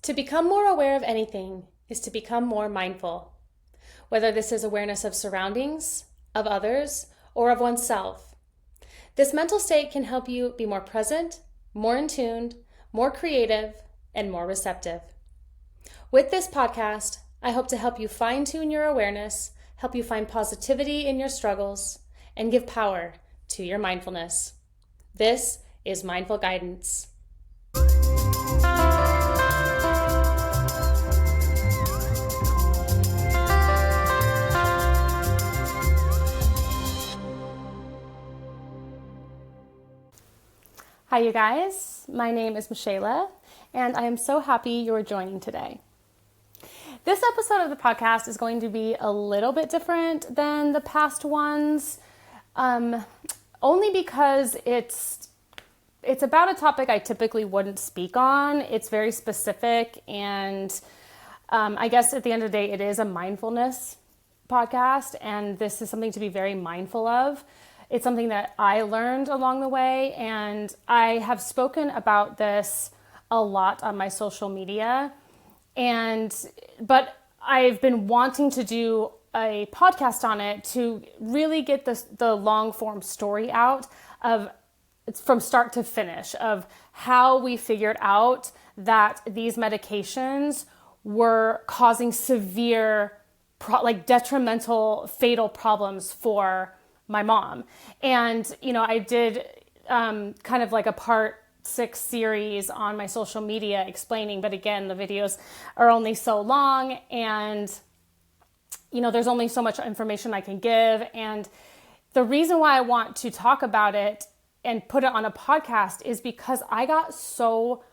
To become more aware of anything is to become more mindful. Whether this is awareness of surroundings, of others, or of oneself. This mental state can help you be more present, more in tune, more creative, and more receptive. With this podcast, I hope to help you fine-tune your awareness, help you find positivity in your struggles, and give power to your mindfulness. This is Mindful Guidance. Hi, you guys. My name is Michaela, and I am so happy you're joining today. This episode of the podcast is going to be a little bit different than the past ones, only because it's about a topic I typically wouldn't speak on. It's very specific, and I guess at the end of the day, it is a mindfulness podcast, and this is something to be very mindful of. It's something that I learned along the way, and I have spoken about this a lot on my social media. But I've been wanting to do a podcast on it to really get the long form story out of from start to finish of how we figured out that these medications were causing severe, detrimental, fatal problems for my mom. And, I did kind of like a part 6 series on my social media explaining, but again, the videos are only so long and, there's only so much information I can give. And the reason why I want to talk about it and put it on a podcast is because I got so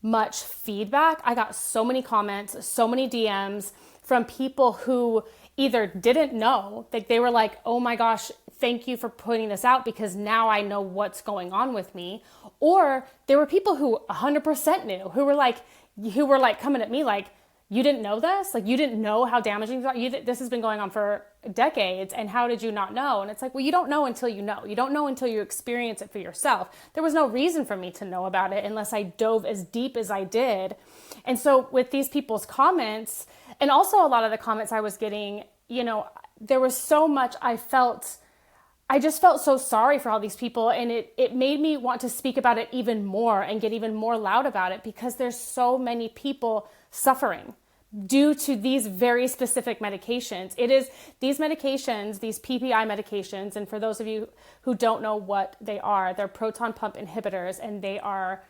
much feedback. I got so many comments, so many DMs from people who either didn't know, like they were like, oh my gosh, thank you for putting this out because now I know what's going on with me. Or there were people who 100% knew, who were like coming at me like, you didn't know this? Like you didn't know how damaging this has been going on for decades, and how did you not know? And it's like, well, you don't know until you know. You don't know until you experience it for yourself. There was no reason for me to know about it unless I dove as deep as I did. And so with these people's comments, and also a lot of the comments I was getting, there was so much I just felt so sorry for all these people, and it made me want to speak about it even more and get even more loud about it because there's so many people suffering due to these very specific medications. It is these medications, these PPI medications, and for those of you who don't know what they are, they're proton pump inhibitors, and they are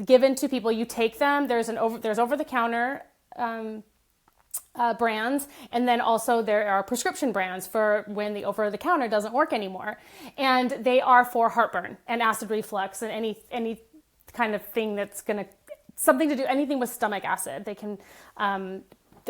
given to people. You take them. There's over-the-counter brands, and then also there are prescription brands for when the over-the-counter doesn't work anymore, and they are for heartburn and acid reflux and any kind of thing that's going to something to do anything with stomach acid. They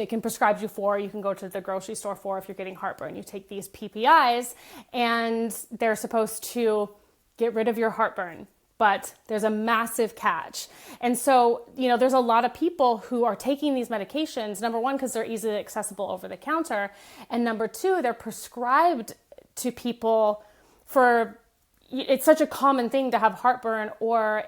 can prescribe you for. You can go to the grocery store for if you're getting heartburn. You take these PPIs, and they're supposed to get rid of your heartburn. But there's a massive catch. And so, there's a lot of people who are taking these medications, number one, because they're easily accessible over the counter. And number two, they're prescribed to people it's such a common thing to have heartburn or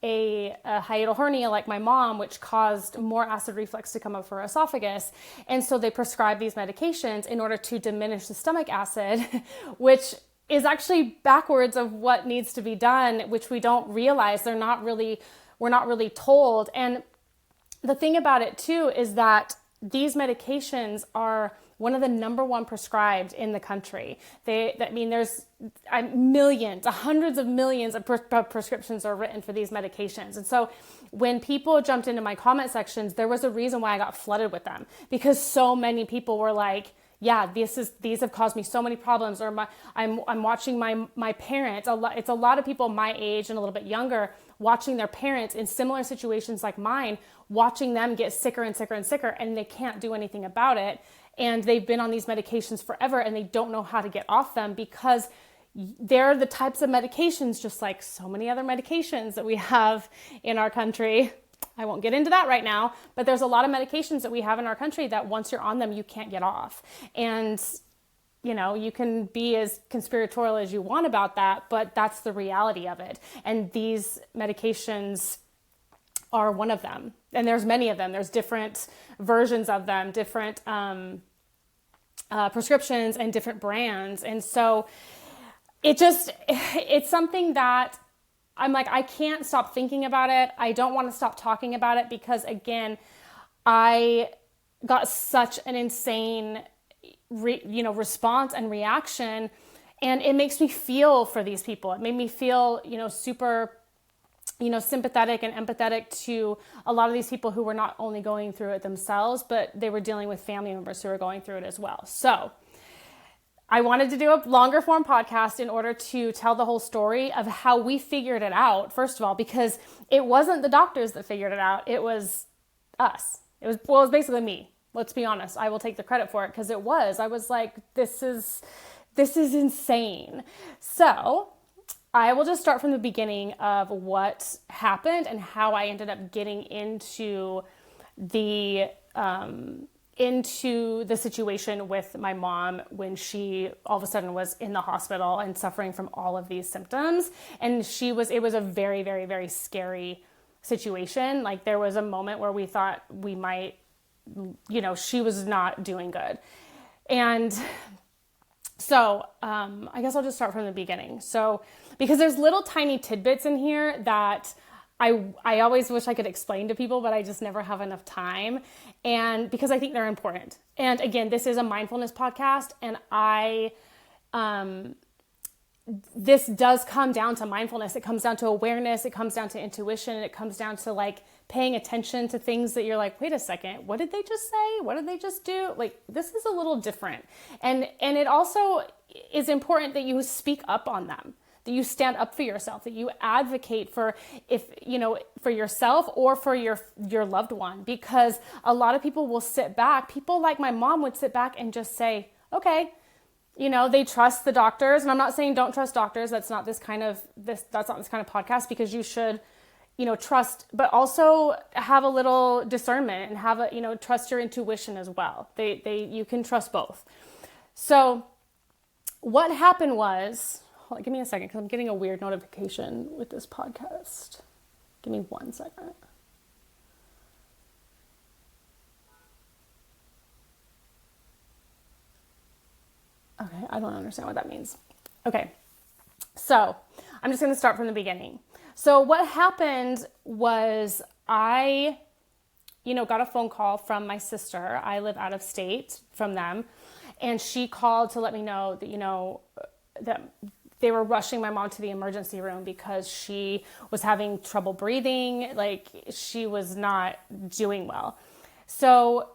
a hiatal hernia like my mom, which caused more acid reflux to come up her esophagus. And so they prescribe these medications in order to diminish the stomach acid, which is actually backwards of what needs to be done, which we don't realize. We're not really told. And the thing about it too is that these medications are one of the number one prescribed in the country. There's millions, hundreds of millions of prescriptions are written for these medications. And so when people jumped into my comment sections, there was a reason why I got flooded with them, because so many people were like, yeah, these have caused me so many problems, or I'm watching my parents. It's a lot of people my age and a little bit younger watching their parents in similar situations like mine, watching them get sicker and sicker and sicker, and they can't do anything about it. And they've been on these medications forever, and they don't know how to get off them because they're the types of medications, just like so many other medications that we have in our country. I won't get into that right now, but there's a lot of medications that we have in our country that once you're on them, you can't get off. And, you can be as conspiratorial as you want about that, but that's the reality of it. And these medications are one of them. And there's many of them. There's different versions of them, different prescriptions and different brands. And so it's something that I'm like, I can't stop thinking about it. I don't want to stop talking about it because, again, I got such an insane, response and reaction, and it makes me feel for these people. It made me feel, super, sympathetic and empathetic to a lot of these people who were not only going through it themselves, but they were dealing with family members who were going through it as well. So I wanted to do a longer form podcast in order to tell the whole story of how we figured it out, first of all, because it wasn't the doctors that figured it out. It was us. It was basically me. Let's be honest. I will take the credit for it because I was like, this is insane. So I will just start from the beginning of what happened and how I ended up getting into the situation with my mom when she all of a sudden was in the hospital and suffering from all of these symptoms. And it was a very, very, very scary situation. Like, there was a moment where we thought we might, she was not doing good. And so, I guess I'll just start from the beginning. So, because there's little tiny tidbits in here that I always wish I could explain to people, but I just never have enough time. And because I think they're important. And again, this is a mindfulness podcast, and this does come down to mindfulness. It comes down to awareness. It comes down to intuition. It comes down to like paying attention to things that you're like, wait a second, what did they just say? What did they just do? Like, this is a little different. And it also is important that you speak up on them, that you stand up for yourself, that you advocate for for yourself or for your loved one, because a lot of people will sit back. People like my mom would sit back and just say, okay, they trust the doctors. And I'm not saying don't trust doctors. That's not this kind of podcast, because you should, trust, but also have a little discernment and have trust your intuition as well. You can trust both. So what happened was, hold on, give me a second, because I'm getting a weird notification with this podcast. Give me 1 second. Okay, I don't understand what that means. Okay, so I'm just going to start from the beginning. So what happened was I, got a phone call from my sister. I live out of state from them. And she called to let me know that, that they were rushing my mom to the emergency room because she was having trouble breathing. Like, she was not doing well. So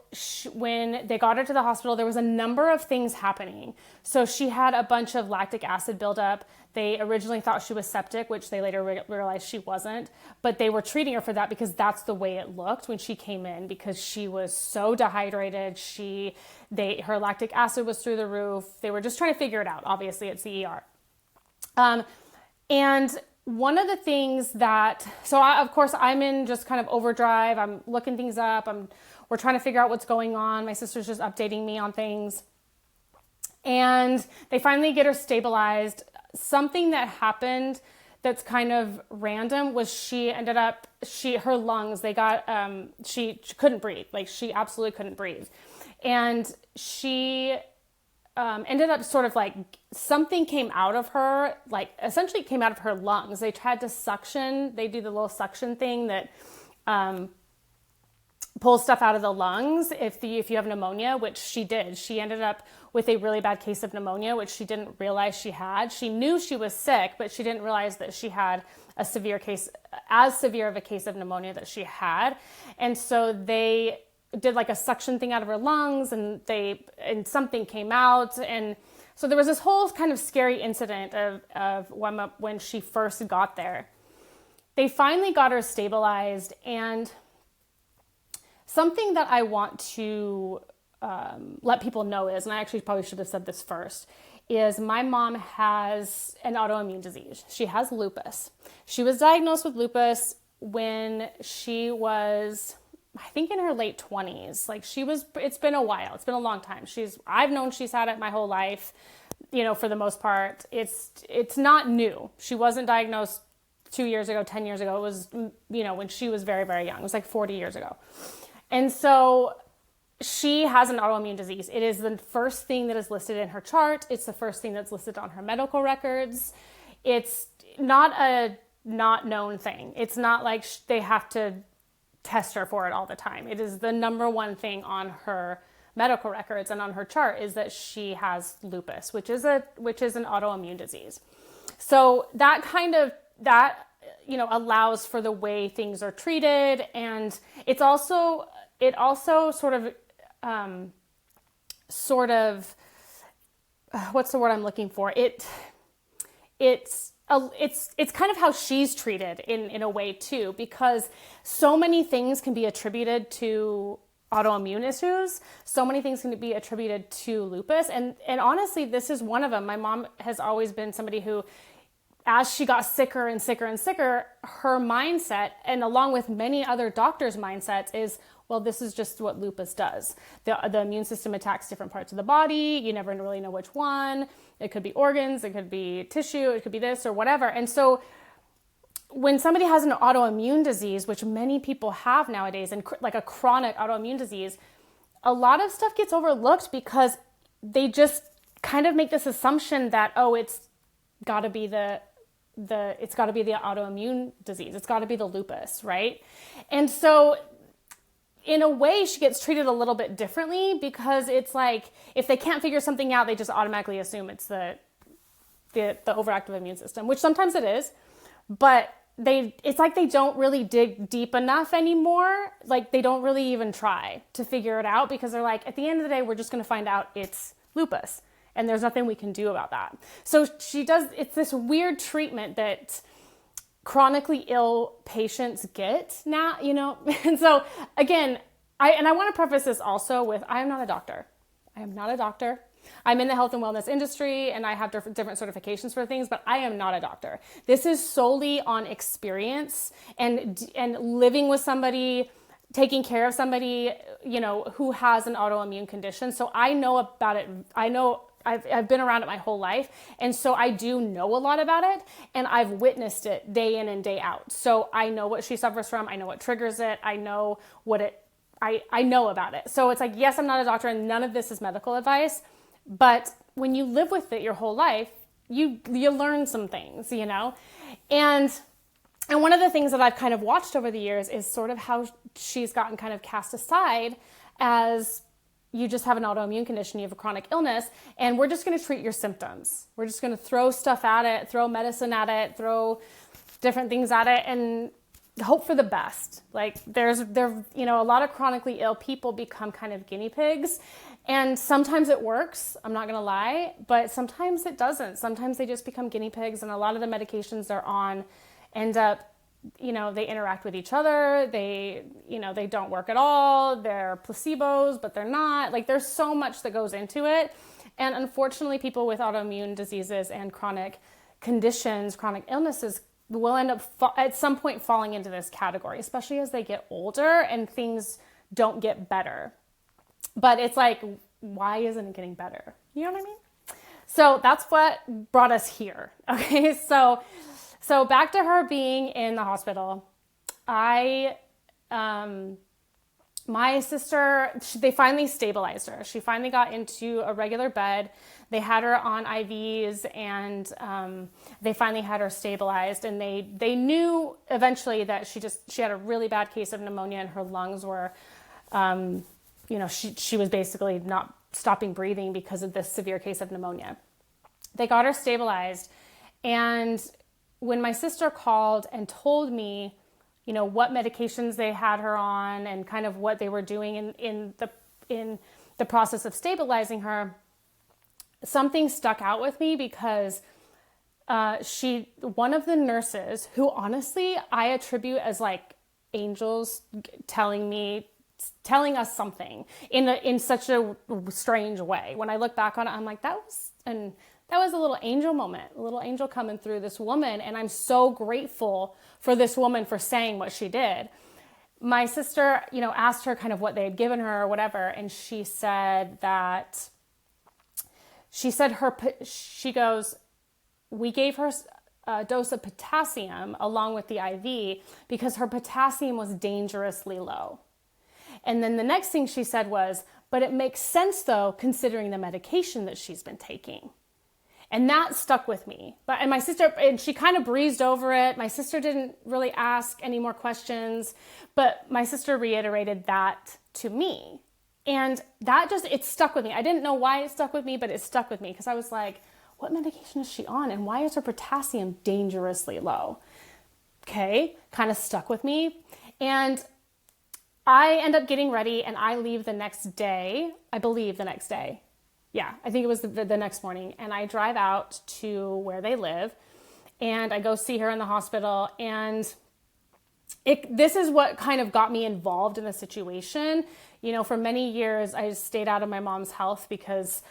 when they got her to the hospital, there was a number of things happening. So she had a bunch of lactic acid buildup. They originally thought she was septic, which they later realized she wasn't. But they were treating her for that because that's the way it looked when she came in, because she was so dehydrated. Her lactic acid was through the roof. They were just trying to figure it out. Obviously, it's the ER. And one of the things of course, I'm in just kind of overdrive. I'm looking things up. We're trying to figure out what's going on. My sister's just updating me on things. And they finally get her stabilized. Something that happened that's kind of random was her lungs, she couldn't breathe. Like, she absolutely couldn't breathe. And she ended up sort of like something came out of her, like essentially came out of her lungs. They tried to suction. They do the little suction thing that pulls stuff out of the lungs if you have pneumonia, which she did. She ended up with a really bad case of pneumonia, which she didn't realize she had. She knew she was sick, but she didn't realize that she had as severe of a case of pneumonia that she had. And so they did like a suction thing out of her lungs, and something came out. And so there was this whole kind of scary incident of when she first got there. They finally got her stabilized, and something that I want to let people know is, and I actually probably should have said this first, is my mom has an autoimmune disease. She has lupus. She was diagnosed with lupus when she was, I think, in her late 20s. Like, it's been a while. It's been a long time. I've known she's had it my whole life, for the most part. It's not new. She wasn't diagnosed 2 years ago, 10 years ago. It was, when she was very, very young. It was like 40 years ago. And so she has an autoimmune disease. It is the first thing that is listed in her chart. It's the first thing that's listed on her medical records. It's not a not known thing. It's not like they have to test her for it all the time. It is the number one thing on her medical records and on her chart is that she has lupus, which is an autoimmune disease. So that allows for the way things are treated, and it also sort of what's the word I'm looking for? It's kind of how she's treated in a way too, because so many things can be attributed to autoimmune issues. So many things can be attributed to lupus. And honestly, this is one of them. My mom has always been somebody who, as she got sicker and sicker and sicker, her mindset, and along with many other doctors' mindsets, is, well, this is just what lupus does. The immune system attacks different parts of the body. You never really know which one. It could be organs, it could be tissue, it could be this or whatever. And so when somebody has an autoimmune disease, which many people have nowadays, and like a chronic autoimmune disease, a lot of stuff gets overlooked because they just kind of make this assumption that, oh, it's got to be the autoimmune disease. It's got to be the lupus, right? And so in a way, she gets treated a little bit differently, because it's like, if they can't figure something out, they just automatically assume it's the overactive immune system, which sometimes it is, but it's like they don't really dig deep enough anymore. Like, they don't really even try to figure it out, because they're like, at the end of the day, we're just going to find out it's lupus, and there's nothing we can do about that. So it's this weird treatment that chronically ill patients get now, and so again, I want to preface this also with, I am not a doctor. I am not a doctor. I'm in the health and wellness industry, and I have different certifications for things, but I am not a doctor. This is solely on experience and living with somebody, taking care of somebody, who has an autoimmune condition. So I know about it. I've been around it my whole life. And so I do know a lot about it, and I've witnessed it day in and day out. So I know what she suffers from. I know what triggers it. I know I know about it. So it's like, yes, I'm not a doctor, and none of this is medical advice, but when you live with it your whole life, you learn some things, and one of the things that I've kind of watched over the years is sort of how she's gotten kind of cast aside as, you just have an autoimmune condition, you have a chronic illness, and we're just going to treat your symptoms. We're just going to throw stuff at it, throw medicine at it, throw different things at it, and hope for the best. Like, a lot of chronically ill people become kind of guinea pigs, and sometimes it works, I'm not going to lie, but sometimes it doesn't. Sometimes they just become guinea pigs, and a lot of the medications they're on end up, they interact with each other. They don't work at all. They're placebos, but they're not. Like, there's so much that goes into it. And unfortunately, people with autoimmune diseases and chronic conditions, chronic illnesses, will end up at some point falling into this category, especially as they get older and things don't get better. But it's like, why isn't it getting better? You know what I mean? So that's what brought us here. Okay, so back to her being in the hospital. My sister, they finally stabilized her. She finally got into a regular bed. They had her on IVs, and they finally had her stabilized. And they knew eventually that she had a really bad case of pneumonia, and her lungs were, she was basically not stopping breathing because of this severe case of pneumonia. They got her stabilized, and when my sister called and told me, what medications they had her on and kind of what they were doing in the process of stabilizing her, something stuck out with me, because one of the nurses, who honestly I attribute as like angels telling us something in such a strange way. When I look back on it, I'm like, that was a little angel moment, a little angel coming through this woman. And I'm so grateful for this woman for saying what she did. My sister, asked her kind of what they had given her or whatever. And she goes, we gave her dose of potassium along with the IV because her potassium was dangerously low. And then the next thing she said was, but it makes sense though, considering the medication that she's been taking. And that stuck with me. And my sister, and she kind of breezed over it. My sister didn't really ask any more questions, but my sister reiterated that to me. And that it stuck with me. I didn't know why it stuck with me, but it stuck with me because I was like, what medication is she on? And why is her potassium dangerously low? Okay, kind of stuck with me. And I end up getting ready and I leave the next day, I believe the next day. Yeah, I think it was the next morning. And I drive out to where they live and I go see her in the hospital. And this is what kind of got me involved in the situation. You know, for many years, I just stayed out of my mom's health because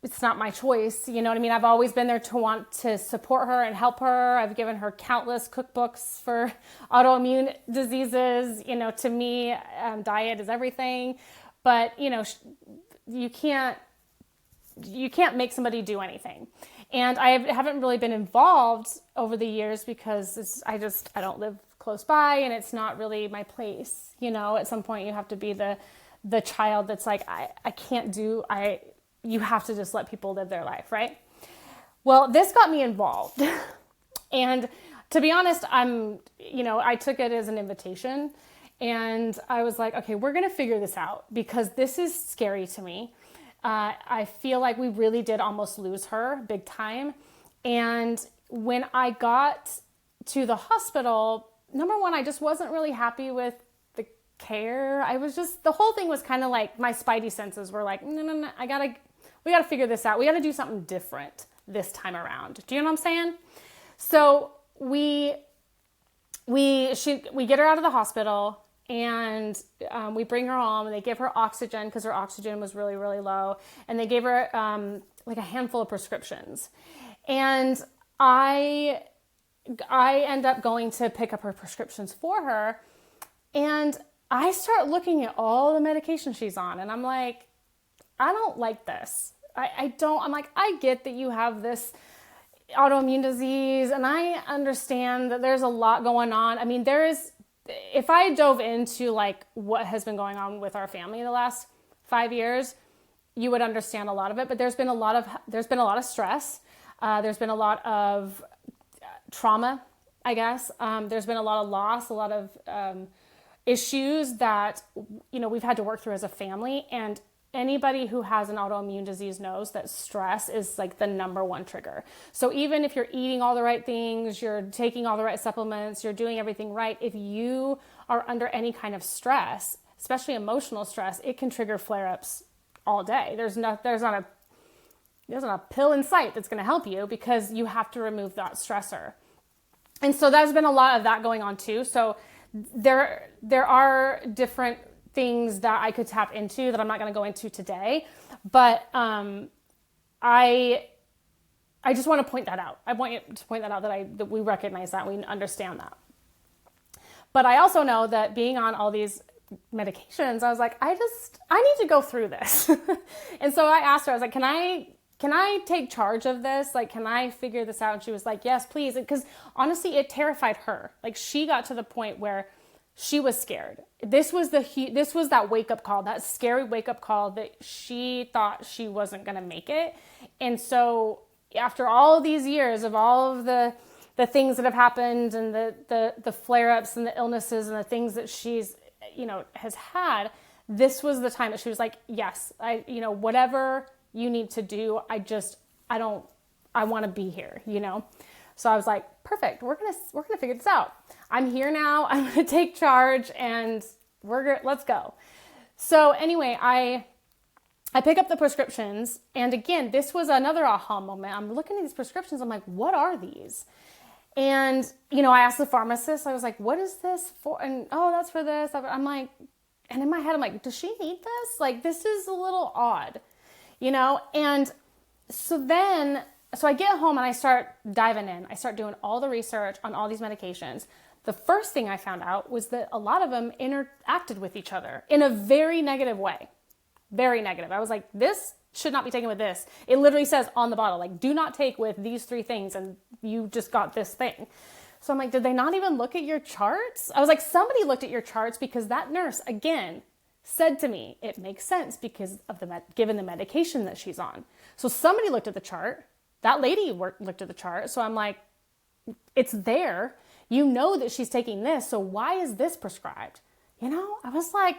it's not my choice. You know what I mean? I've always been there to want to support her and help her. I've given her countless cookbooks for autoimmune diseases. You know, to me, diet is everything. But, you know, you can't make somebody do anything. And I haven't really been involved over the years because I don't live close by and it's not really my place. You know, at some point you have to be the child that's like, you have to just let people live their life, right? Well, this got me involved. And to be honest, I took it as an invitation and I was like, okay, we're going to figure this out because this is scary to me. I feel like we really did almost lose her big time. And when I got to the hospital, number one, I just wasn't really happy with the care. The whole thing was kind of like my spidey senses were like, no, we got to figure this out. We got to do something different this time around. Do you know what I'm saying? So we get her out of the hospital and we bring her home and they give her oxygen because her oxygen was really, really low. And they gave her like a handful of prescriptions. And I end up going to pick up her prescriptions for her. And I start looking at all the medication she's on. And I'm like, I don't like this. I'm like, I get that you have this autoimmune disease and I understand that there's a lot going on. I mean, if I dove into like what has been going on with our family in the last 5 years, you would understand a lot of it, but there's been a lot of stress. There's been a lot of trauma, I guess. There's been a lot of loss, a lot of issues that, you know, we've had to work through as a family. And anybody who has an autoimmune disease knows that stress is like the number one trigger. So even if you're eating all the right things, you're taking all the right supplements, you're doing everything right, if you are under any kind of stress, especially emotional stress, it can trigger flare-ups all day. There's not a pill in sight that's going to help you because you have to remove that stressor. And so there's been a lot of that going on too. So there are different things that I could tap into that I'm not going to go into today, but I just want to point that out. I want you to point that out that we recognize that, we understand that. But I also know that being on all these medications, I was like, I need to go through this. And so I asked her, I was like, can I take charge of this? Like, can I figure this out? And she was like, yes, please. Because honestly, it terrified her. Like, she got to the point where she was scared. This was that wake up call, that scary wake up call that she thought she wasn't going to make it. And so after all these years of all of the things that have happened and the flare-ups and the illnesses and the things that she's, has had, this was the time that she was like, yes, whatever you need to do, I want to be here, So I was like, perfect. We're going to figure this out. I'm here now. I'm going to take charge and let's go. So anyway, I pick up the prescriptions. And again, this was another aha moment. I'm looking at these prescriptions. I'm like, what are these? And, I asked the pharmacist, I was like, what is this for? And, oh, that's for this. I'm like, and in my head, I'm like, does she need this? Like, this is a little odd, And so I get home and I start diving in. I start doing all the research on all these medications. The first thing I found out was that a lot of them interacted with each other in a very negative way. very negative. I was like, this should not be taken with this. It literally says on the bottle, like, do not take with these 3 things, and you just got this thing. So I'm like, did they not even look at your charts? I was like, somebody looked at your charts, because that nurse, again, said to me, it makes sense because of given the medication that she's on. So somebody looked at the chart. That lady looked at the chart. So I'm like, it's there. You know that she's taking this. So why is this prescribed? I was like,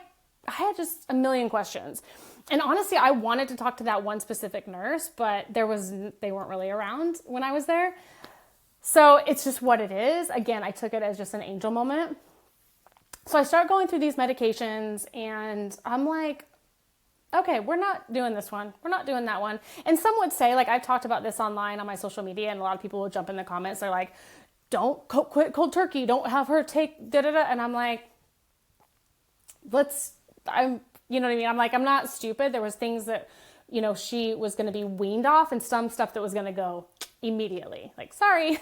I had just a million questions. And honestly, I wanted to talk to that one specific nurse, but they weren't really around when I was there. So it's just what it is. Again, I took it as just an angel moment. So I start going through these medications, and I'm like, okay, we're not doing this one. We're not doing that one. And some would say, like, I've talked about this online on my social media, and a lot of people will jump in the comments. They're like, don't quit cold turkey. Don't have her take da-da-da. And I'm like, you know what I mean? I'm like, I'm not stupid. There was things that, she was going to be weaned off, and some stuff that was going to go immediately. Like, sorry,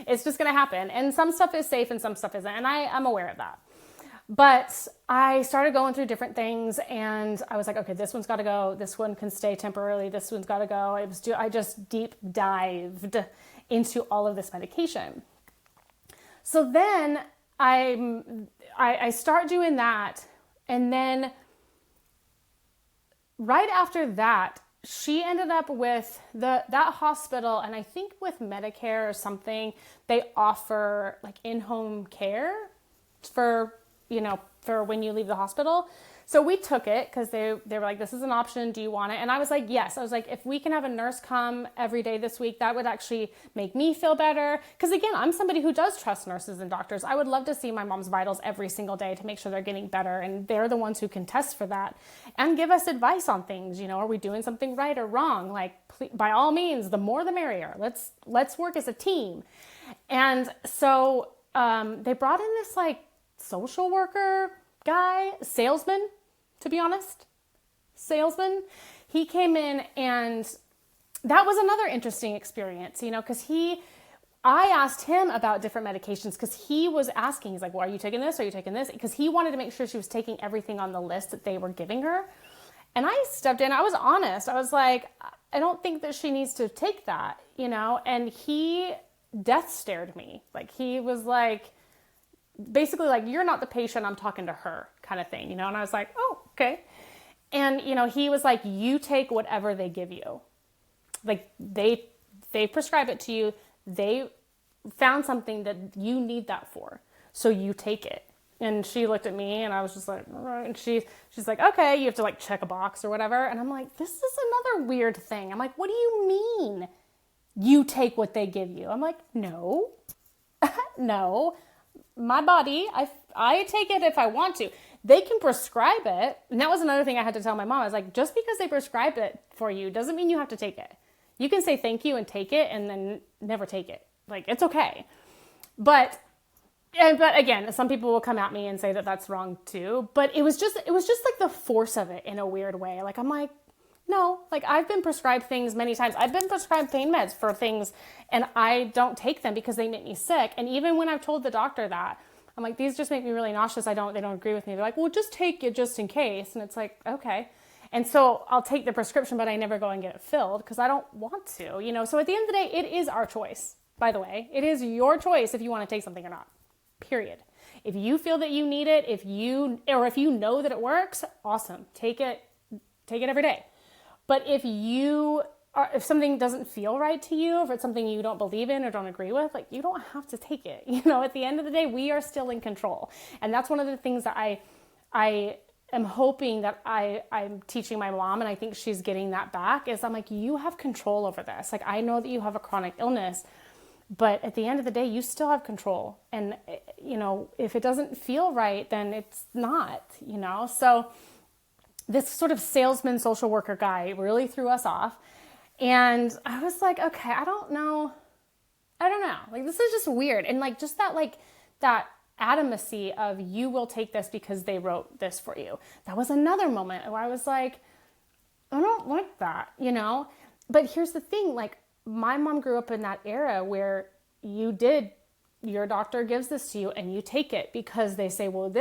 it's just going to happen. And some stuff is safe and some stuff isn't. And I'm aware of that. But I started going through different things, and I was like, okay, this one's got to go. This one can stay temporarily. This one's got to go. I just deep dived into all of this medication. So then I start doing that. And then right after that, she ended up with that hospital, and I think with Medicare or something, they offer like in-home care for when you leave the hospital. So we took it because they were like, this is an option. Do you want it? And I was like, yes. I was like, if we can have a nurse come every day this week, that would actually make me feel better. Because again, I'm somebody who does trust nurses and doctors. I would love to see my mom's vitals every single day to make sure they're getting better. And they're the ones who can test for that and give us advice on things. Are we doing something right or wrong? Like, by all means, the more the merrier. Let's work as a team. And so they brought in this like social worker guy, salesman, to be honest, He came in, and that was another interesting experience, because I asked him about different medications, because he was asking, he's like, well, are you taking this? Are you taking this? Because he wanted to make sure she was taking everything on the list that they were giving her. And I stepped in, I was honest. I was like, I don't think that she needs to take that, and he death stared me. Like, he was like, basically like, you're not the patient, I'm talking to her kind of thing, And I was like, oh, okay. And, he was like, you take whatever they give you. Like, they prescribe it to you. They found something that you need that for. So you take it. And she looked at me, and I was just like, all right. And she's like, okay, you have to like check a box or whatever. And I'm like, this is another weird thing. I'm like, what do you mean you take what they give you? I'm like, no, no. My body, I take it if I want to. They can prescribe it. And that was another thing I had to tell my mom. I was like, just because they prescribe it for you doesn't mean you have to take it. You can say thank you and take it, and then never take it. Like, it's okay. But again, some people will come at me and say that that's wrong too. But it was just like the force of it in a weird way. Like, I'm like, no, like, I've been prescribed things many times. I've been prescribed pain meds for things, and I don't take them because they make me sick. And even when I've told the doctor that, I'm like, these just make me really nauseous. They don't agree with me. They're like, well, just take it just in case. And it's like, okay. And so I'll take the prescription, but I never go and get it filled because I don't want to, So at the end of the day, it is our choice, by the way. It is your choice if you want to take something or not, period. If you feel that you need it, if you know that it works, awesome. Take it every day. But if something doesn't feel right to you, if it's something you don't believe in or don't agree with, like, you don't have to take it. At the end of the day, we are still in control. And that's one of the things that I am hoping that I'm teaching my mom, and I think she's getting that back, is I'm like, you have control over this. Like, I know that you have a chronic illness, but at the end of the day, you still have control. And, if it doesn't feel right, then it's not, So this sort of salesman, social worker guy really threw us off. And I was like, okay, I don't know. Like, this is just weird. And like, just that adamancy of, you will take this because they wrote this for you. That was another moment where I was like, I don't like that, But here's the thing, like, my mom grew up in that era where your doctor gives this to you and you take it because they say, well,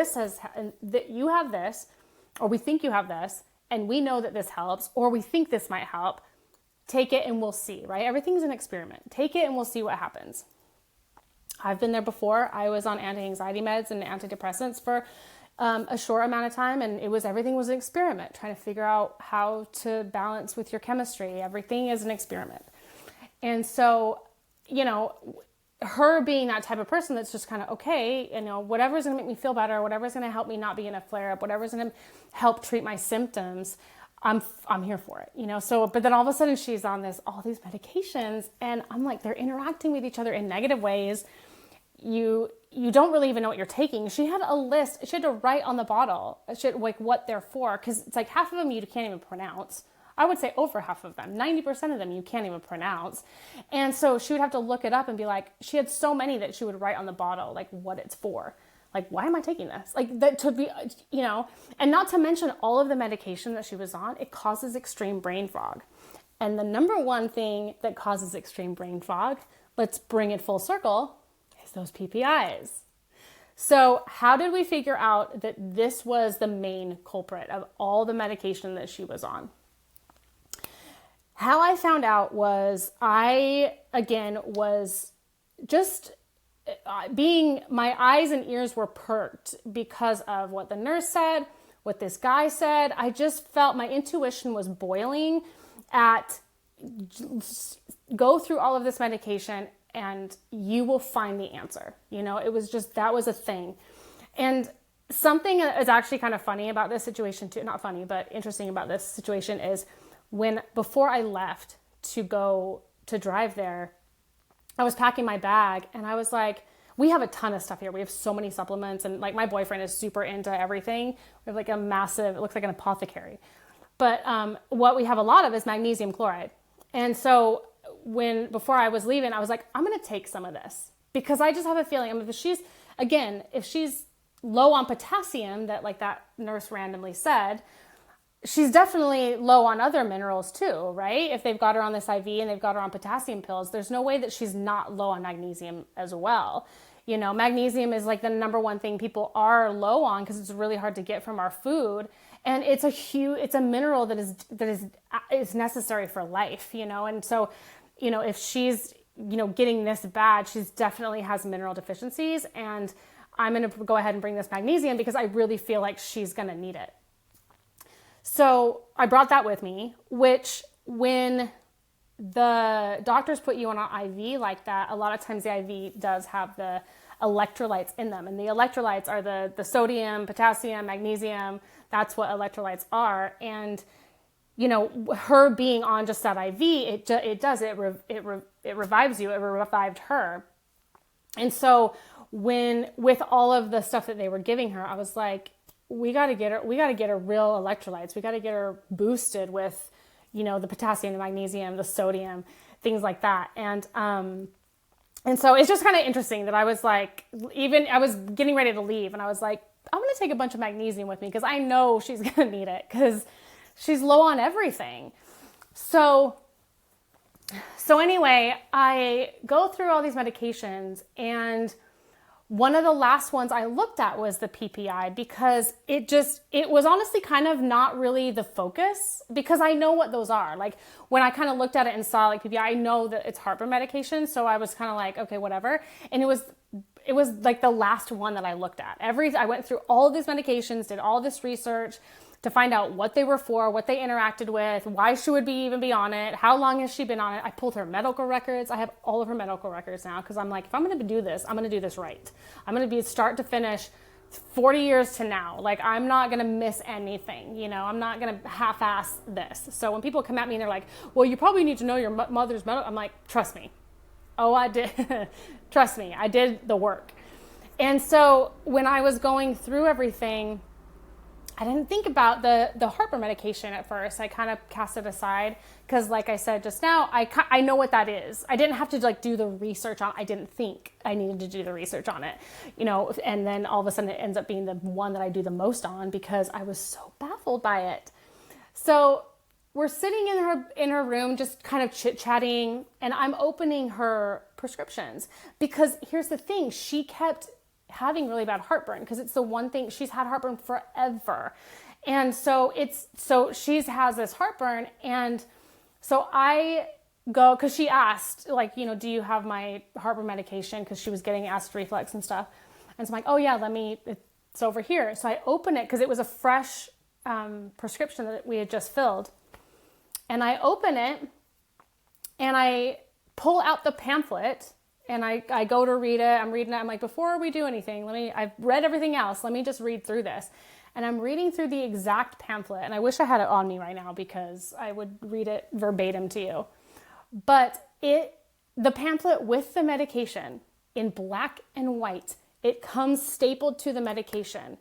you have this, or we think you have this, and we know that this helps, or we think this might help, take it and we'll see, right? Everything's an experiment. Take it and we'll see what happens. I've been there before. I was on anti-anxiety meds and antidepressants for a short amount of time, and everything was an experiment, trying to figure out how to balance with your chemistry. Everything is an experiment. And so, her being that type of person that's just kind of, okay, whatever's going to make me feel better, whatever's going to help me not be in a flare-up, whatever's going to help treat my symptoms, I'm here for it, So, but then all of a sudden she's on all these medications, and I'm like, they're interacting with each other in negative ways. You don't really even know what you're taking. She had a list. She had to write on the bottle, what they're for, because it's like half of them you can't even pronounce. I would say over half of them, 90% of them you can't even pronounce. And so she would have to look it up and be like, she had so many that she would write on the bottle, like what it's for. Like, why am I taking this? Like that to be, and not to mention all of the medication that she was on, it causes extreme brain fog. And the number one thing that causes extreme brain fog, let's bring it full circle, is those PPIs. So how did we figure out that this was the main culprit of all the medication that she was on? How I found out was my eyes and ears were perked because of what the nurse said, what this guy said. I just felt my intuition was boiling at go through all of this medication and you will find the answer. It was just, that was a thing. And something that is actually kind of funny about this situation too, not funny, but interesting about this situation is before I left to go to drive there, I was packing my bag and I was like, we have a ton of stuff here. We have so many supplements, and like my boyfriend is super into everything. We have like a massive, it looks like an apothecary. But what we have a lot of is magnesium chloride. And so before I was leaving, I was like, I'm going to take some of this because I just have a feeling, if she's low on potassium, that nurse randomly said, she's definitely low on other minerals too, right? If they've got her on this IV and they've got her on potassium pills, there's no way that she's not low on magnesium as well. Magnesium is like the number one thing people are low on because it's really hard to get from our food. And it's a mineral that is necessary for life, And so, if she's, getting this bad, she's definitely has mineral deficiencies, and I'm going to go ahead and bring this magnesium because I really feel like she's going to need it. So I brought that with me, which when the doctors put you on an IV like that, a lot of times the IV does have the electrolytes in them. And the electrolytes are the sodium, potassium, magnesium. That's what electrolytes are. And, her being on just that IV, it revives you. It revived her. And so with all of the stuff that they were giving her, I was like, we got to get her real electrolytes. We got to get her boosted with, the potassium, the magnesium, the sodium, things like that. And so it's just kind of interesting that I was like, I was getting ready to leave and I was like, I'm going to take a bunch of magnesium with me because I know she's going to need it because she's low on everything. So anyway, I go through all these medications, and one of the last ones I looked at was the PPI because it was honestly kind of not really the focus because I know what those are. Like when I kind of looked at it and saw like PPI, I know that it's heartburn medication. So I was kind of like, okay, whatever. And it was like the last one that I looked at. I went through all of these medications, did all this research to find out what they were for, what they interacted with, why she would even be on it, how long has she been on it. I pulled her medical records. I have all of her medical records now because I'm like, if I'm going to do this, I'm going to do this right. I'm going to be start to finish 40 years to now. Like, I'm not going to miss anything. I'm not going to half-ass this. So when people come at me and they're like, well, you probably need to know your mother's medical, I'm like, trust me. Oh, I did. Trust me. I did the work. And so when I was going through everything, I didn't think about the heartburn medication at first. I kind of cast it aside because, like I said just now, I know what that is. I didn't have to do the research on it. I didn't think I needed to do the research on it, and then all of a sudden it ends up being the one that I do the most on because I was so baffled by it. So we're sitting in her room just kind of chit-chatting, and I'm opening her prescriptions because here's the thing. She kept having really bad heartburn because it's the one thing she's had heartburn forever. And so she has this heartburn. And so I go, cause she asked like, you know, do you have my heartburn medication? Cause she was getting acid reflux and stuff. And so I'm like, oh yeah, it's over here. So I open it cause it was a fresh prescription that we had just filled. And I open it and I pull out the pamphlet and I go to read it. I'm reading it. I'm like, before we do anything, I've read everything else. Let me just read through this. And I'm reading through the exact pamphlet. And I wish I had it on me right now because I would read it verbatim to you. But the pamphlet with the medication in black and white, it comes stapled to the medication.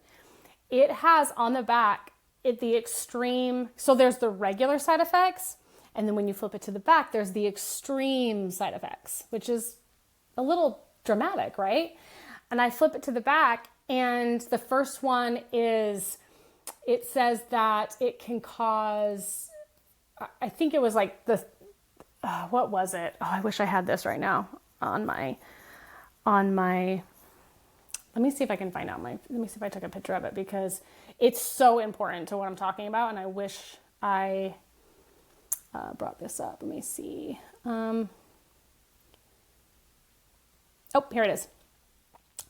It has on the back the extreme, so there's the regular side effects. And then when you flip it to the back, there's the extreme side effects, which is a little dramatic, right? And I flip it to the back, and the first one is, it says that it can cause, I think it was like what was it? Oh, I wish I had this right now on my, let me see if I can find out let me see if I took a picture of it because it's so important to what I'm talking about. And I wish I brought this up. Let me see. Oh, here it is.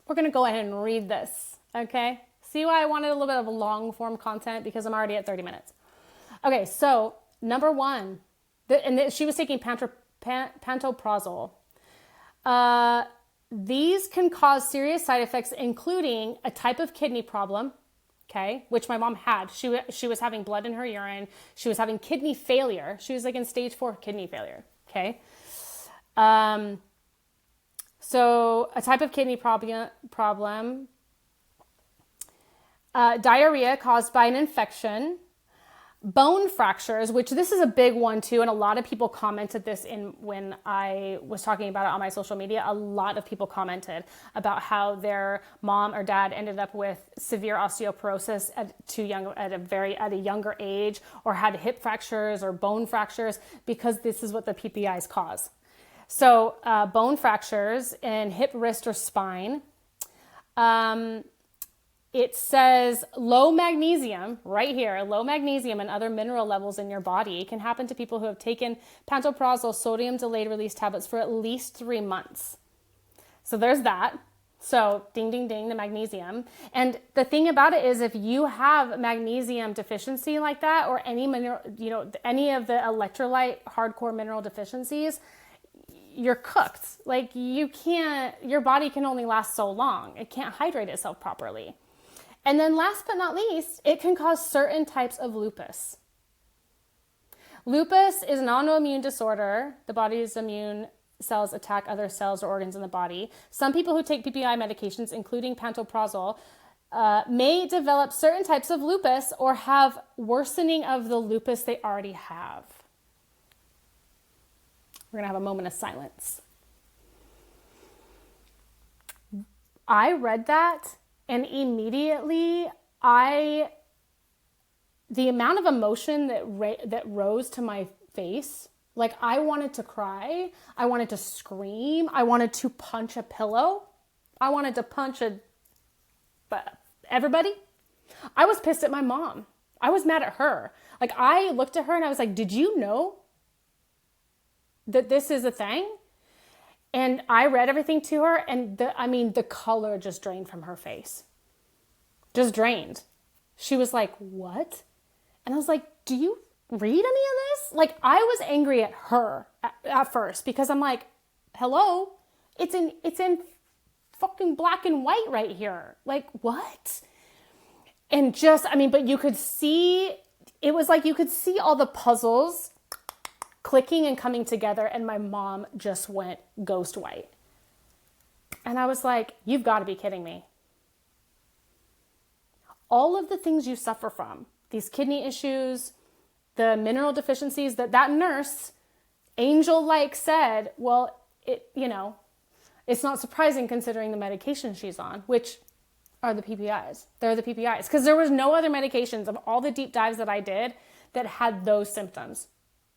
We're going to go ahead and read this. Okay. See why I wanted a little bit of a long form content because I'm already at 30 minutes. Okay. So number one, she was taking pantoprazole. These can cause serious side effects, including a type of kidney problem, okay, which my mom had. She was having blood in her urine. She was having kidney failure. She was like in stage 4 kidney failure, okay? So a type of kidney problem, diarrhea caused by an infection, bone fractures, which this is a big one too. And a lot of people commented this when I was talking about it on my social media. A lot of people commented about how their mom or dad ended up with severe osteoporosis at a younger age, or had hip fractures or bone fractures because this is what the PPIs cause. So bone fractures in hip, wrist, or spine. It says low magnesium right here, low magnesium and other mineral levels in your body can happen to people who have taken pantoprazole sodium delayed release tablets for at least 3 months. So there's that. So ding, ding, ding, the magnesium. And the thing about it is if you have magnesium deficiency like that, or any mineral, any of the electrolyte hardcore mineral deficiencies, you're cooked. Like your body can only last so long. It can't hydrate itself properly. And then last but not least, it can cause certain types of lupus. Lupus is an autoimmune disorder. The body's immune cells attack other cells or organs in the body. Some people who take PPI medications, including pantoprazole, may develop certain types of lupus or have worsening of the lupus they already have. We're going to have a moment of silence. I read that and immediately the amount of emotion that rose to my face, like I wanted to cry, I wanted to scream, I wanted to punch a pillow, I wanted to punch everybody. I was pissed at my mom. I was mad at her. Like I looked at her and I was like, did you know that this is a thing? And I read everything to her, and the color just drained from her face. Just drained. She was like, what? And I was like, do you read any of this? Like, I was angry at her at first because I'm like, hello? It's in fucking black and white right here. Like, what? And but you could see, it was like you could see all the puzzles clicking and coming together, and my mom just went ghost white. And I was like, you've got to be kidding me. All of the things you suffer from, these kidney issues, the mineral deficiencies that nurse, angel-like said, well, it's not surprising considering the medication she's on, which are the PPIs. They're the PPIs. Because there was no other medications of all the deep dives that I did that had those symptoms.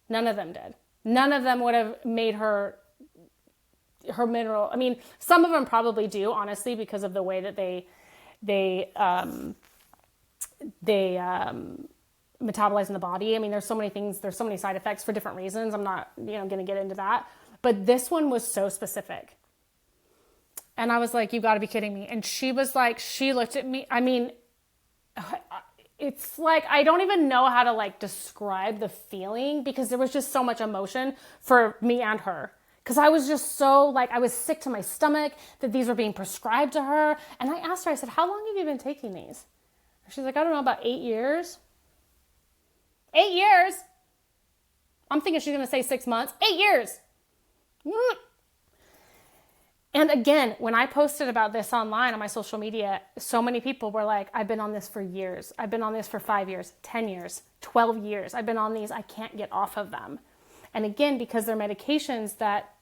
None of them did. None of them would have made her her mineral. I mean, some of them probably do, honestly, because of the way that they metabolize in the body. I mean, there's so many things, there's so many side effects for different reasons. I'm not, going to get into that. But this one was so specific. And I was like, you got to be kidding me. And she was like, she looked at me. I mean, it's like, I don't even know how to like describe the feeling, because there was just so much emotion for me and her. Because I was just so like, I was sick to my stomach that these were being prescribed to her. And I asked her, I said, how long have you been taking these? She's like, I don't know, about 8 years. 8 years? I'm thinking she's going to say 6 months. 8 years. And again, when I posted about this online on my social media, so many people were like, I've been on this for years. I've been on this for 5 years, 10 years, 12 years. I've been on these. I can't get off of them. And again, because they're medications that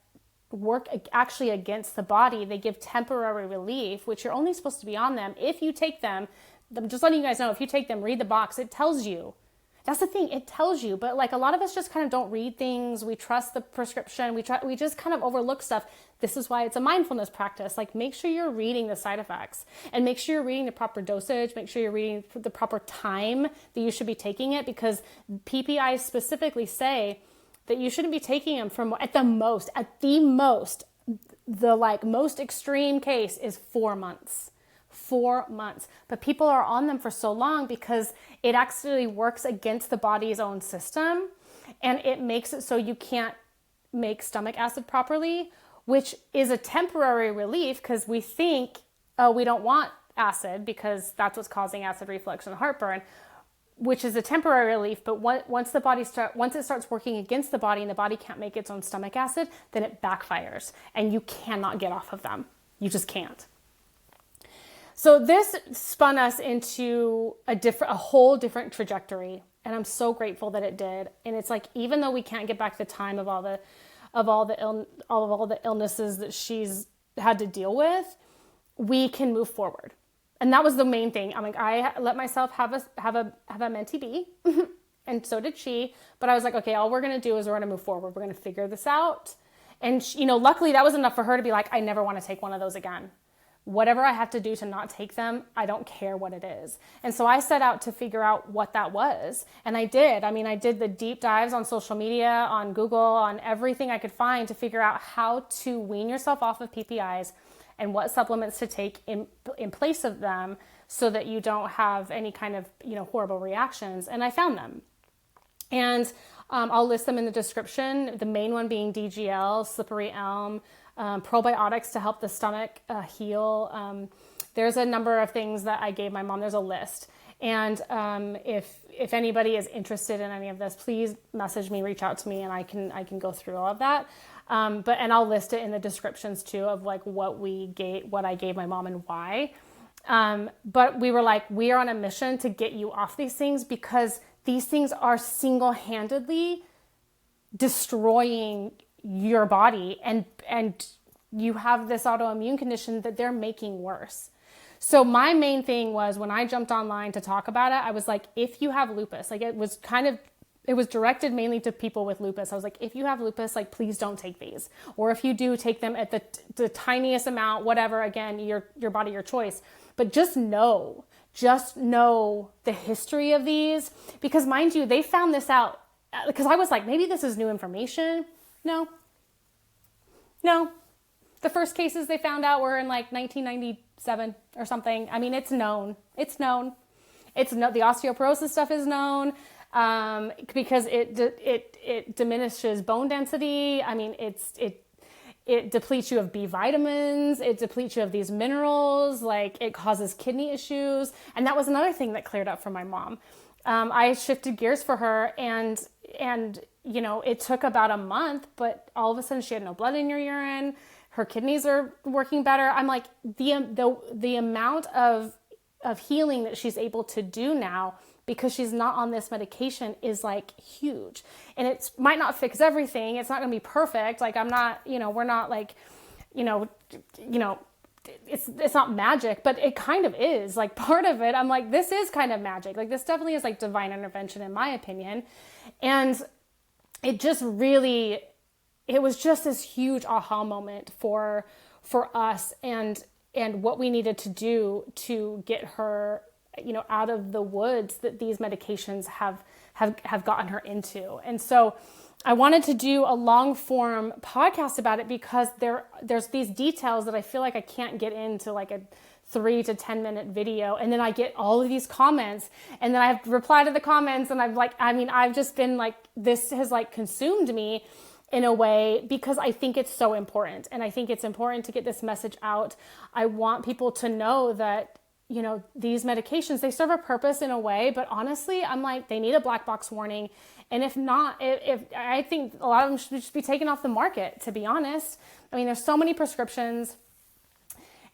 work actually against the body, they give temporary relief, which you're only supposed to be on them if you take them. I'm just letting you guys know, if you take them, read the box. It tells you. That's the thing, it tells you. But like a lot of us just kind of don't read things. We trust the prescription. We just kind of overlook stuff. This is why it's a mindfulness practice. Like, make sure you're reading the side effects, and make sure you're reading the proper dosage. Make sure you're reading the proper time that you should be taking it, because PPIs specifically say that you shouldn't be taking them from at the most, the like most extreme case is 4 months. 4 months. But people are on them for so long because it actually works against the body's own system, and it makes it so you can't make stomach acid properly, which is a temporary relief, because we think, oh, we don't want acid because that's what's causing acid reflux and heartburn, which is a temporary relief. But once it starts working against the body and the body can't make its own stomach acid, then it backfires and you cannot get off of them. You just can't. So this spun us into a whole different trajectory, and I'm so grateful that it did. And it's like, even though we can't get back the time of all the illnesses that she's had to deal with, we can move forward. And that was the main thing. I'm like, I let myself have a mentee B, and so did she. But I was like, okay, all we're gonna do is we're gonna move forward. We're gonna figure this out. And she, luckily that was enough for her to be like, I never want to take one of those again. Whatever I have to do to not take them, I don't care what it is. And so I set out to figure out what that was. And I did. I mean, I did the deep dives on social media, on Google, on everything I could find to figure out how to wean yourself off of PPIs and what supplements to take in place of them so that you don't have any kind of, horrible reactions. And I found them. And I'll list them in the description. The main one being DGL, slippery elm, probiotics to help the stomach heal. There's a number of things that I gave my mom. There's a list. And if anybody is interested in any of this, please message me, reach out to me, and I can go through all of that. And I'll list it in the descriptions too of like what I gave my mom and why. But we were like, we are on a mission to get you off these things, because these things are single-handedly destroying your body, and you have this autoimmune condition that they're making worse. So my main thing was, when I jumped online to talk about it, I was like, if you have lupus, like it was directed mainly to people with lupus. I was like, if you have lupus, like, please don't take these. Or if you do, take them at the tiniest amount, whatever, again, your body, your choice. But just know the history of these, because mind you, they found this out, because I was like, maybe this is new information. No. The first cases they found out were in like 1997 or something. I mean, it's known. The osteoporosis stuff is known, because it diminishes bone density. I mean, it depletes you of B vitamins. It depletes you of these minerals. Like, it causes kidney issues. And that was another thing that cleared up for my mom. I shifted gears for her, and it took about a month, but all of a sudden she had no blood in her urine. Her kidneys are working better. I'm like, the amount of healing that she's able to do now, because she's not on this medication, is like huge. And it might not fix everything. It's not going to be perfect. Like, I'm not, we're not like, it's not magic, but it kind of is. Like, part of it, I'm like, this is kind of magic. Like, this definitely is like divine intervention, in my opinion. And it just really it was just this huge aha moment for us, and what we needed to do to get her, out of the woods that these medications have gotten her into. And so I wanted to do a long form podcast about it because there's these details that I feel like I can't get into like a 3 to 10 minute video. And then I get all of these comments, and then I have to reply to the comments, and I've just been like, this has like consumed me in a way, because I think it's so important. And I think it's important to get this message out. I want people to know that, these medications, they serve a purpose in a way, but honestly, I'm like, they need a black box warning. And if not, if I think a lot of them should just be taken off the market, to be honest. I mean, there's so many prescriptions,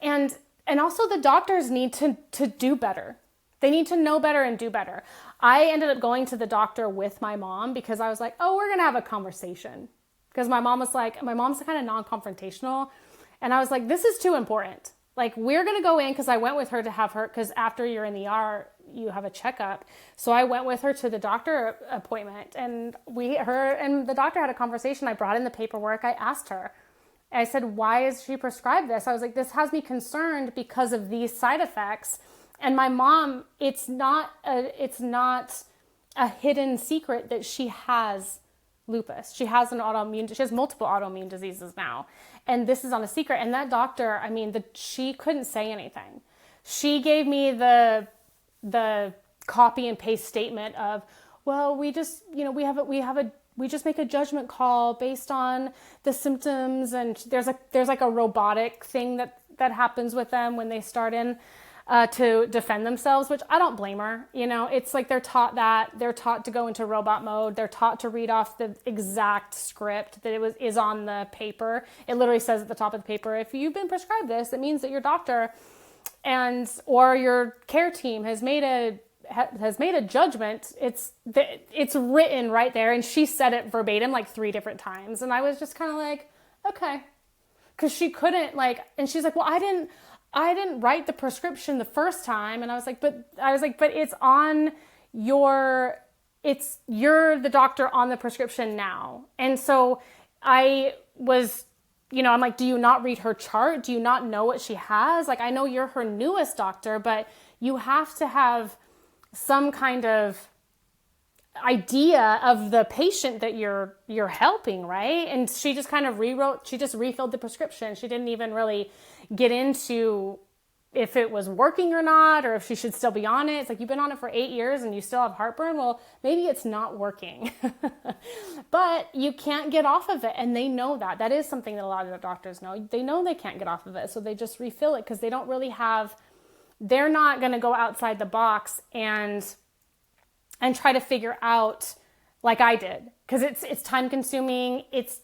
and also the doctors need to do better. They need to know better and do better. I ended up going to the doctor with my mom because I was like, oh, we're going to have a conversation. Because my mom's kind of non-confrontational. And I was like, this is too important. Like, we're going to go in, because I went with her to have her, because after you're in the ER, you have a checkup. So I went with her to the doctor appointment, and her and the doctor had a conversation. I brought in the paperwork. I asked her, I said, why is she prescribed this? I was like, this has me concerned because of these side effects. And my mom, it's not a hidden secret that she has lupus. She has she has multiple autoimmune diseases now. And this is not a secret. And that doctor, she couldn't say anything. She gave me the copy and paste statement of, well, we just, we just make a judgment call based on the symptoms. And there's like a robotic thing that happens with them when they start in to defend themselves, which I don't blame her. It's like they're taught to go into robot mode. They're taught to read off the exact script that is on the paper. It literally says at the top of the paper, if you've been prescribed this, it means that your doctor or your care team has made a judgment. It's written right there. And she said it verbatim like 3 different times. And I was just kind of like, okay. Cause she couldn't and she's like, well, I didn't write the prescription the first time. And I was like, but it's on you're the doctor on the prescription now. And so I was, I'm like, do you not read her chart? Do you not know what she has? Like, I know you're her newest doctor, but you have to have some kind of idea of the patient that you're helping, right? And she just kind of refilled the prescription. She didn't even really get into if it was working or not, or if she should still be on it. It's like, you've been on it for 8 years and you still have heartburn. Well, maybe it's not working, but you can't get off of it. And they know that. That is something that a lot of the doctors know. They know they can't get off of it. So they just refill it because they don't really they're not going to go outside the box and try to figure out like I did, because it's time consuming. It's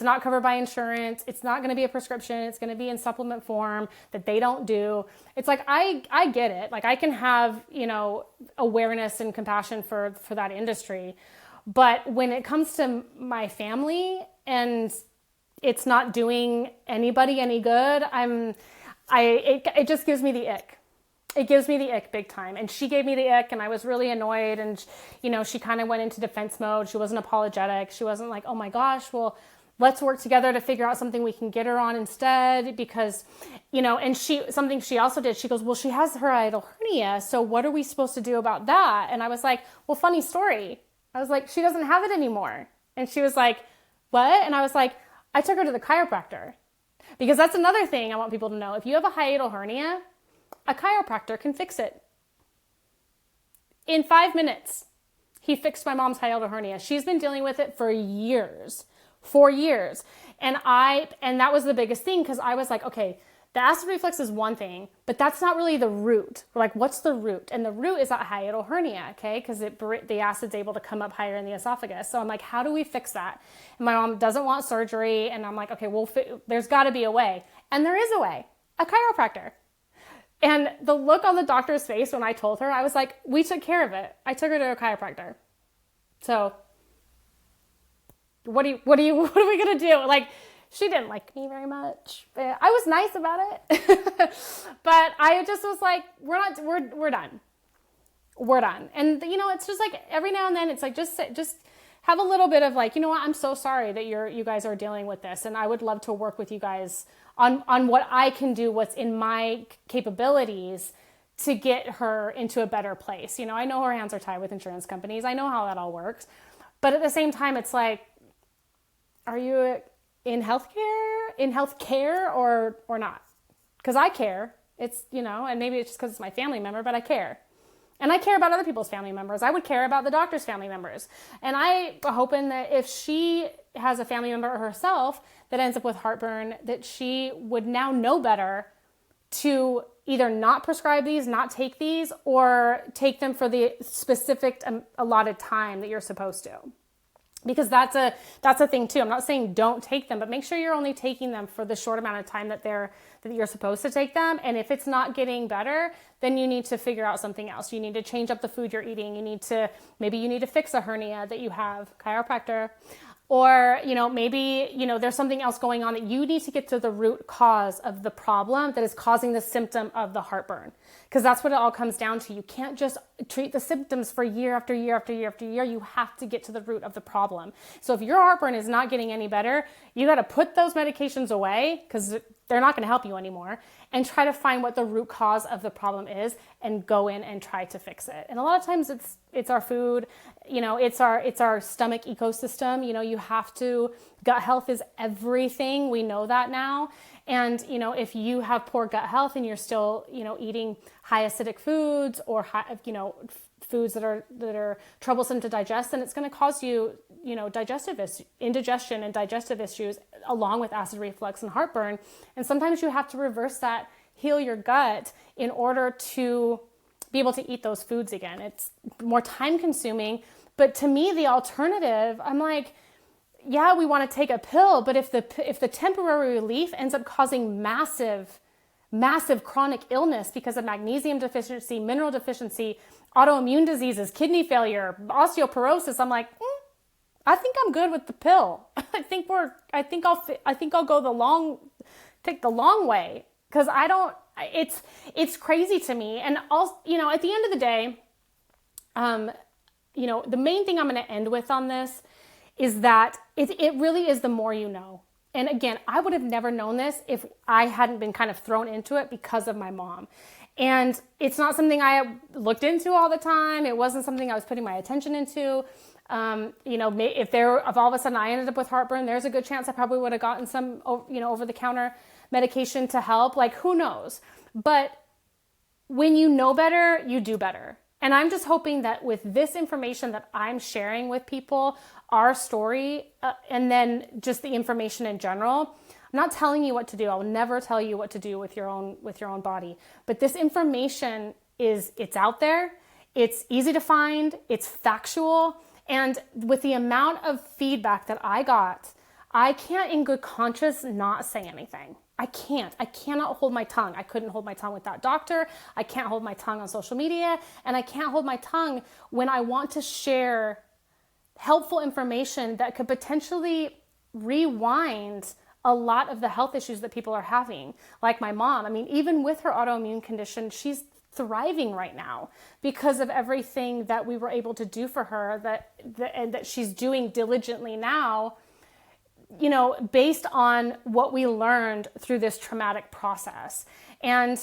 not covered by insurance. It's not going to be a prescription. It's going to be in supplement form that they don't do. It's like, I get it. Like, I can have, awareness and compassion for that industry. But when it comes to my family and it's not doing anybody any good, it just gives me the ick. It gives me the ick big time. And she gave me the ick, and I was really annoyed. And, she kind of went into defense mode. She wasn't apologetic. She wasn't like, oh my gosh, well, let's work together to figure out something we can get her on instead. Because, and something she also did, she goes, well, she has her hiatal hernia. So what are we supposed to do about that? And I was like, well, funny story. I was like, she doesn't have it anymore. And she was like, what? And I was like, I took her to the chiropractor. Because that's another thing I want people to know. If you have a hiatal hernia, a chiropractor can fix it. In 5 minutes, he fixed my mom's hiatal hernia. She's been dealing with it for years. And that was the biggest thing, because I was like, okay, the acid reflux is one thing, but that's not really the root. We're like, what's the root? And the root is that hiatal hernia, okay? Because the acid's able to come up higher in the esophagus. So I'm like, how do we fix that? And my mom doesn't want surgery. And I'm like, okay, there's got to be a way. And there is a way. A chiropractor. And the look on the doctor's face when I told her, I was like, we took care of it. I took her to a chiropractor. So what are we going to do? Like, she didn't like me very much. I was nice about it. But I just was like, we're done. We're done. And it's just like every now and then it's like, just have a little bit of like, you know what, I'm so sorry that you guys are dealing with this. And I would love to work with you guys on what I can do, what's in my capabilities to get her into a better place. I know her hands are tied with insurance companies. I know how that all works. But at the same time, it's like, are you in healthcare or not? Because I care. It's, and maybe it's just because it's my family member, but I care. And I care about other people's family members. I would care about the doctor's family members. And I'm hoping that if she has a family member herself that ends up with heartburn, that she would now know better to either not prescribe these, not take these, or take them for the specific allotted time that you're supposed to. Because that's a thing too. I'm not saying don't take them, but make sure you're only taking them for the short amount of time that you're supposed to take them. And if it's not getting better, then you need to figure out something else. You need to change up the food you're eating. Maybe you need to fix a hernia that you have, chiropractor. Or, maybe, there's something else going on that you need to get to the root cause of the problem that is causing the symptom of the heartburn. Because that's what it all comes down to. You can't just treat the symptoms for year after year after year after year. You have to get to the root of the problem. So if your heartburn is not getting any better, you got to put those medications away because they're not going to help you anymore, and try to find what the root cause of the problem is and go in and try to fix it. And a lot of times it's our food, it's our stomach ecosystem. You have to, gut health is everything. We know that now. And, if you have poor gut health and you're still, eating high acidic foods or foods that are troublesome to digest, then it's going to cause you, indigestion and digestive issues along with acid reflux and heartburn. And sometimes you have to reverse that, heal your gut in order to be able to eat those foods again. It's more time consuming, but to me, the alternative, I'm like, yeah, we want to take a pill, but if the temporary relief ends up causing massive chronic illness because of magnesium deficiency, mineral deficiency, autoimmune diseases, kidney failure, osteoporosis, I'm like, I think I'm good with the pill. I think I'll take the long way, because it's crazy to me. And also, at the end of the day, the main thing I'm going to end with on this is that it really is the more you know. And again, I would have never known this if I hadn't been kind of thrown into it because of my mom. And it's not something I looked into all the time. It wasn't something I was putting my attention into. If all of a sudden I ended up with heartburn, there's a good chance I probably would have gotten some, over-the-counter medication to help. Like, who knows? But when you know better, you do better. And I'm just hoping that with this information that I'm sharing with people, our story, and then just the information in general, I'm not telling you what to do. I'll never tell you what to do with your own body. But this information it's out there. It's easy to find. It's factual. And with the amount of feedback that I got, I can't in good conscience not say anything. I cannot hold my tongue. I couldn't hold my tongue with that doctor. I can't hold my tongue on social media. And I can't hold my tongue when I want to share helpful information that could potentially rewind a lot of the health issues that people are having. Like my mom, I mean, even with her autoimmune condition, she's thriving right now because of everything that we were able to do for her and that she's doing diligently now, based on what we learned through this traumatic process. And,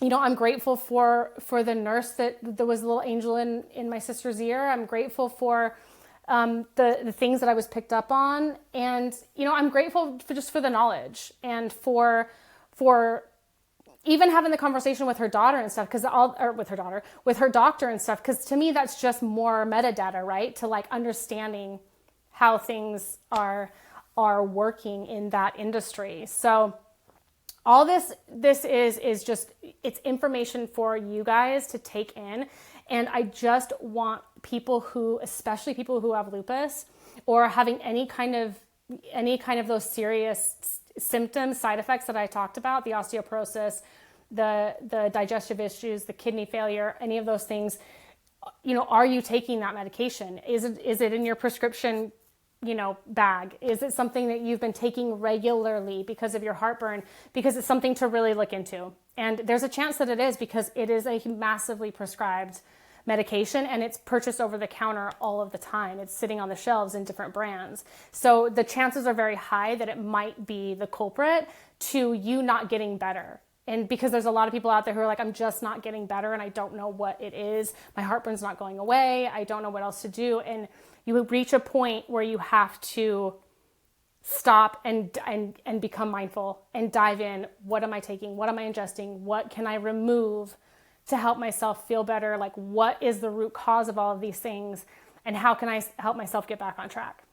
I'm grateful for the nurse that there was a little angel in my sister's ear. I'm grateful for the things that I was picked up on. And, I'm grateful for the knowledge and for even having the conversation with her daughter and stuff, with her doctor and stuff. Cause to me, that's just more metadata, right? To like understanding how things are working in that industry. So all this is just, it's information for you guys to take in. And I just want especially people who have lupus or having any kind of those serious symptoms, side effects that I talked about, the osteoporosis, the digestive issues, the kidney failure, any of those things, are you taking that medication? Is it in your prescription bag? Is it something that you've been taking regularly because of your heartburn? Because it's something to really look into. And there's a chance that it is, because it is a massively prescribed medication, and it's purchased over the counter all of the time. It's sitting on the shelves in different brands. So the chances are very high that it might be the culprit to you not getting better. And because there's a lot of people out there who are like, I'm just not getting better and I don't know what it is. My heartburn's not going away. I don't know what else to do. And you reach a point where you have to stop and become mindful and dive in. What am I taking? What am I ingesting? What can I remove to help myself feel better? Like, what is the root cause of all of these things? And how can I help myself get back on track?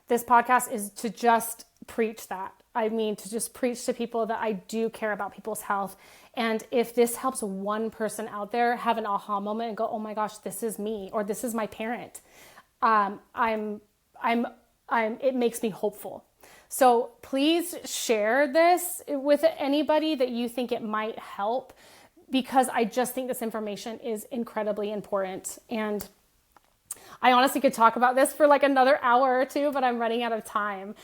This podcast is to just preach that. I mean, to just preach to people that I do care about people's health. And if this helps one person out there have an aha moment and go, oh my gosh, this is me, or this is my parent, it makes me hopeful. So please share this with anybody that you think it might help, because I just think this information is incredibly important. And I honestly could talk about this for like another hour or two, but I'm running out of time.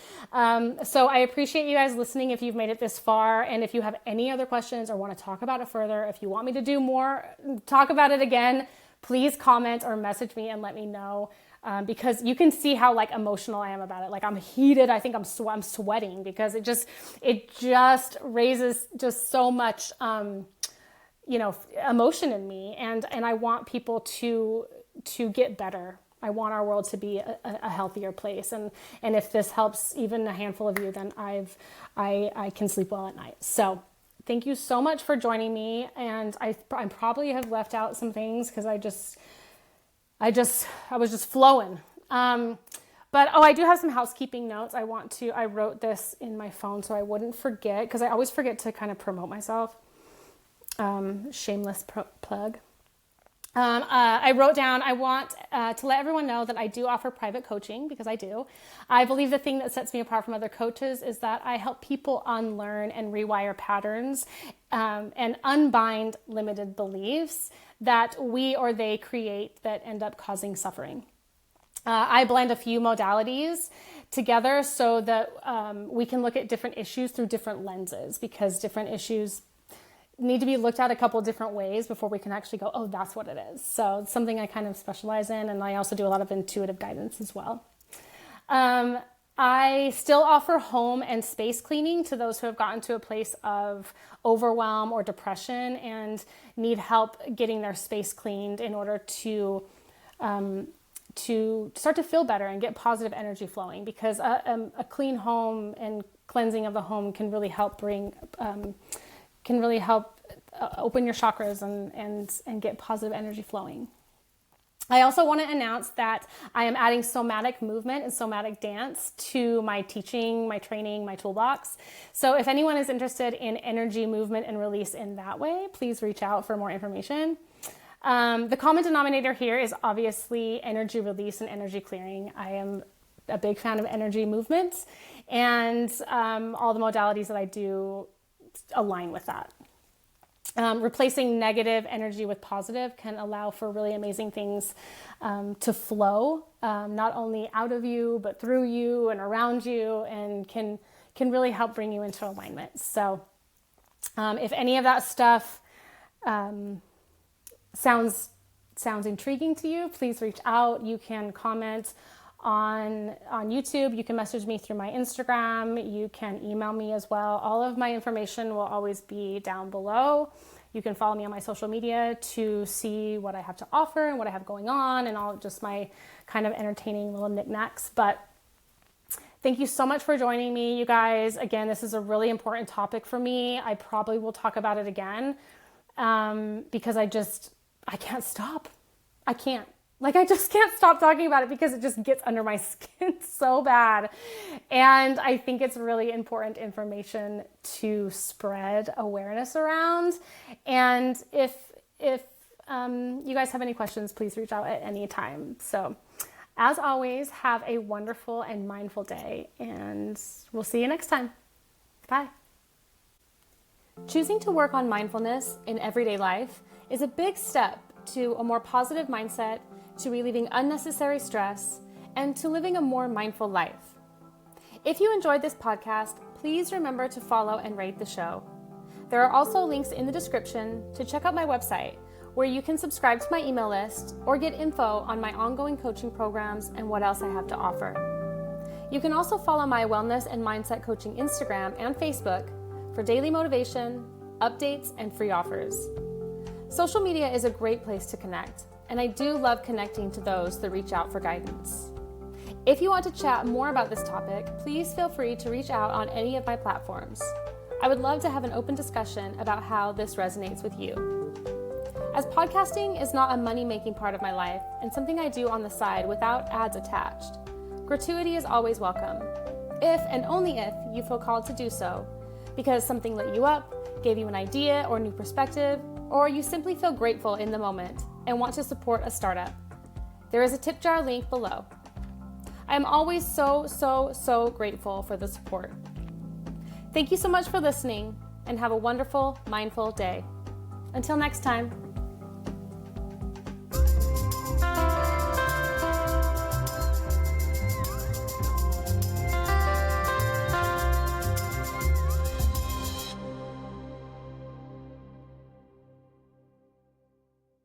So I appreciate you guys listening if you've made it this far. And if you have any other questions or want to talk about it further, if you want me to do more, talk about it again, please comment or message me and let me know. Because you can see how like emotional I am about it. Like, I'm heated. I think I'm sweating because it just raises just so much, emotion in me. And I want people to get better. I want our world to be a healthier place. And if this helps even a handful of you, then I can sleep well at night. So thank you so much for joining me. And I probably have left out some things because I was just flowing. But I do have some housekeeping notes. I wrote this in my phone so I wouldn't forget, because I always forget to kind of promote myself. Shameless plug. I wrote down, I want to let everyone know that I do offer private coaching, because I do. I believe the thing that sets me apart from other coaches is that I help people unlearn and rewire patterns and unbind limited beliefs that we or they create that end up causing suffering. I blend a few modalities together so that we can look at different issues through different lenses, because different issues need to be looked at a couple different ways before we can actually go, oh, that's what it is. So it's something I kind of specialize in, and I also do a lot of intuitive guidance as well. I still offer home and space cleaning to those who have gotten to a place of overwhelm or depression and need help getting their space cleaned in order to start to feel better and get positive energy flowing, because a clean home and cleansing of the home can really help open your chakras and get positive energy flowing. I also want to announce that I am adding somatic movement and somatic dance to my teaching, my training, my toolbox. So if anyone is interested in energy movement and release in that way, please reach out for more information. The common denominator here is obviously energy release and energy clearing. I am a big fan of energy movement, and all the modalities that I do align with that. Replacing negative energy with positive can allow for really amazing things to flow, not only out of you, but through you and around you, and can really help bring you into alignment. So if any of that stuff sounds intriguing to you, please reach out. You can comment on YouTube. You can message me through my Instagram. You can email me as well. All of my information will always be down below. You can follow me on my social media to see what I have to offer and what I have going on, and all just my kind of entertaining little knickknacks. But thank you so much for joining me, you guys. Again, this is a really important topic for me. I probably will talk about it again because I can't stop. I just can't stop talking about it because it just gets under my skin so bad. And I think it's really important information to spread awareness around. And if you guys have any questions, please reach out at any time. So as always, have a wonderful and mindful day, and we'll see you next time. Bye. Choosing to work on mindfulness in everyday life is a big step to a more positive mindset, to relieving unnecessary stress, and to living a more mindful life. If you enjoyed this podcast, please remember to follow and rate the show. There are also links in the description to check out my website, where you can subscribe to my email list or get info on my ongoing coaching programs and what else I have to offer. You can also follow my wellness and mindset coaching Instagram and Facebook for daily motivation, updates, and free offers. Social media is a great place to connect, and I do love connecting to those that reach out for guidance. If you want to chat more about this topic, please feel free to reach out on any of my platforms. I would love to have an open discussion about how this resonates with you. As podcasting is not a money-making part of my life and something I do on the side without ads attached, gratuity is always welcome, if and only if you feel called to do so, because something lit you up, gave you an idea or new perspective, or you simply feel grateful in the moment and want to support a startup. There is a tip jar link below. I am always so grateful for the support. Thank you so much for listening, and have a wonderful, mindful day. Until next time.